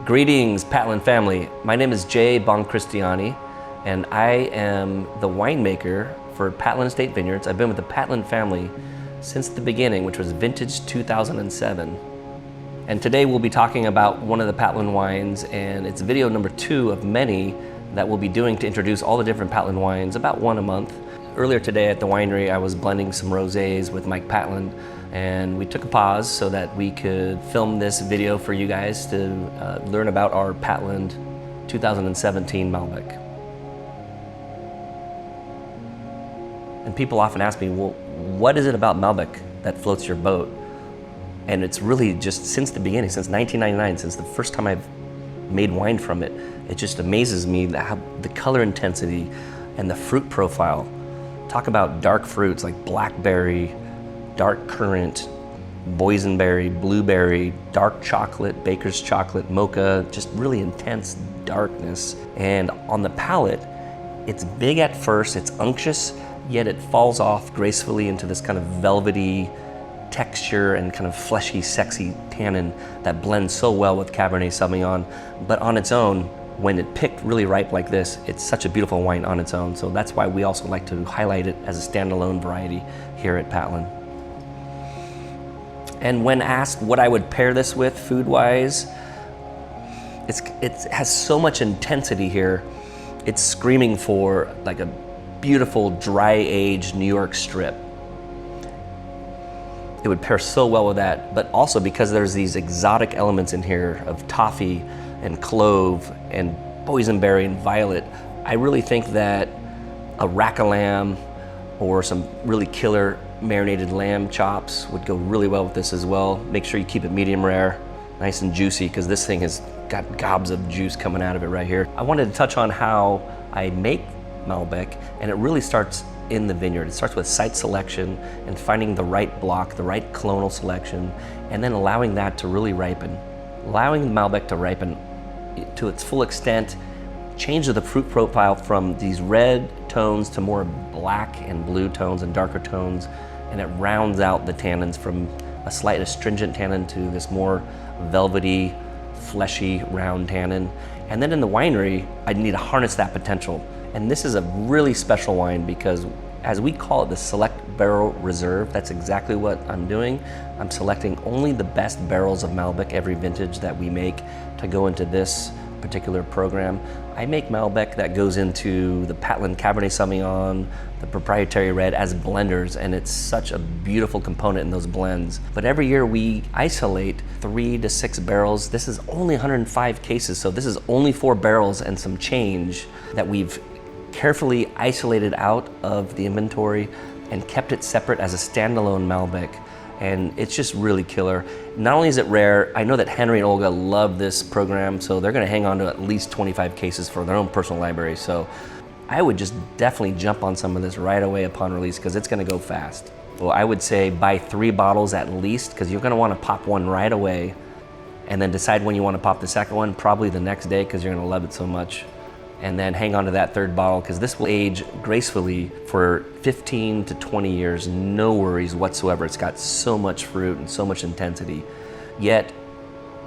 Greetings, Patland family. My name is Jay Buoncristiani, and I am the winemaker for Patland Estate Vineyards. I've been with the Patland family since the beginning, which was vintage 2007. And today we'll be talking about one of the Patland wines, and it's video number 2 of many that we'll be doing to introduce all the different Patland wines, about one a month. Earlier today at the winery, I was blending some rosés with Mike Patland, and we took a pause so that we could film this video for you guys to learn about our Patland 2017 Malbec. And people often ask me, well, what is it about Malbec that floats your boat? And it's really just since the beginning, since 1999, since the first time I've made wine from it, it just amazes me how the color intensity and the fruit profile. Talk about dark fruits like blackberry, dark currant, boysenberry, blueberry, dark chocolate, baker's chocolate, mocha, just really intense darkness. And on the palate, it's big at first, it's unctuous, yet it falls off gracefully into this kind of velvety texture and kind of fleshy, sexy tannin that blends so well with Cabernet Sauvignon. But on its own, when it picked really ripe like this, it's such a beautiful wine on its own. So that's why we also like to highlight it as a standalone variety here at Patland. And when asked what I would pair this with food-wise, it has so much intensity here. It's screaming for like a beautiful dry-aged New York strip. It would pair so well with that, but also because there's these exotic elements in here of toffee and clove and boysenberry and violet. I really think that a rack of lamb or some really killer marinated lamb chops would go really well with this as well. Make sure you keep it medium rare, nice and juicy, because this thing has got gobs of juice coming out of it right here. I wanted to touch on how I make Malbec, and it really starts in the vineyard. It starts with site selection and finding the right block, the right clonal selection, and then allowing that to really ripen. Allowing the Malbec to ripen to its full extent, change the fruit profile from these red tones to more black and blue tones and darker tones, and it rounds out the tannins from a slight astringent tannin to this more velvety, fleshy, round tannin. And then in the winery, I need to harness that potential. And this is a really special wine because, as we call it, the Select Barrel Reserve, that's exactly what I'm doing. I'm selecting only the best barrels of Malbec every vintage that we make to go into this particular program. I make Malbec that goes into the Patland Cabernet Sauvignon, the proprietary red as blenders, and it's such a beautiful component in those blends. But every year we isolate 3 to 6 barrels. This is only 105 cases, so this is only 4 barrels and some change that we've carefully isolated out of the inventory and kept it separate as a standalone Malbec. And it's just really killer. Not only is it rare, I know that Henry and Olga love this program, so they're gonna hang on to at least 25 cases for their own personal library. So I would just definitely jump on some of this right away upon release because it's gonna go fast. Well, I would say buy 3 bottles at least, because you're gonna wanna pop one right away and then decide when you wanna pop the second one, probably the next day because you're gonna love it so much. And then hang on to that 3rd bottle because this will age gracefully for 15 to 20 years, no worries whatsoever. It's got so much fruit and so much intensity, yet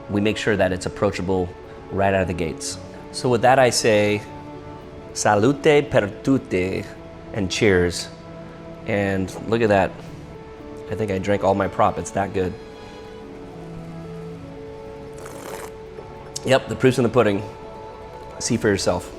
we make sure that it's approachable right out of the gates. So with that I say, salute per tutte, and cheers. And look at that. I think I drank all my prop, it's that good. Yep, the proof's in the pudding. See for yourself.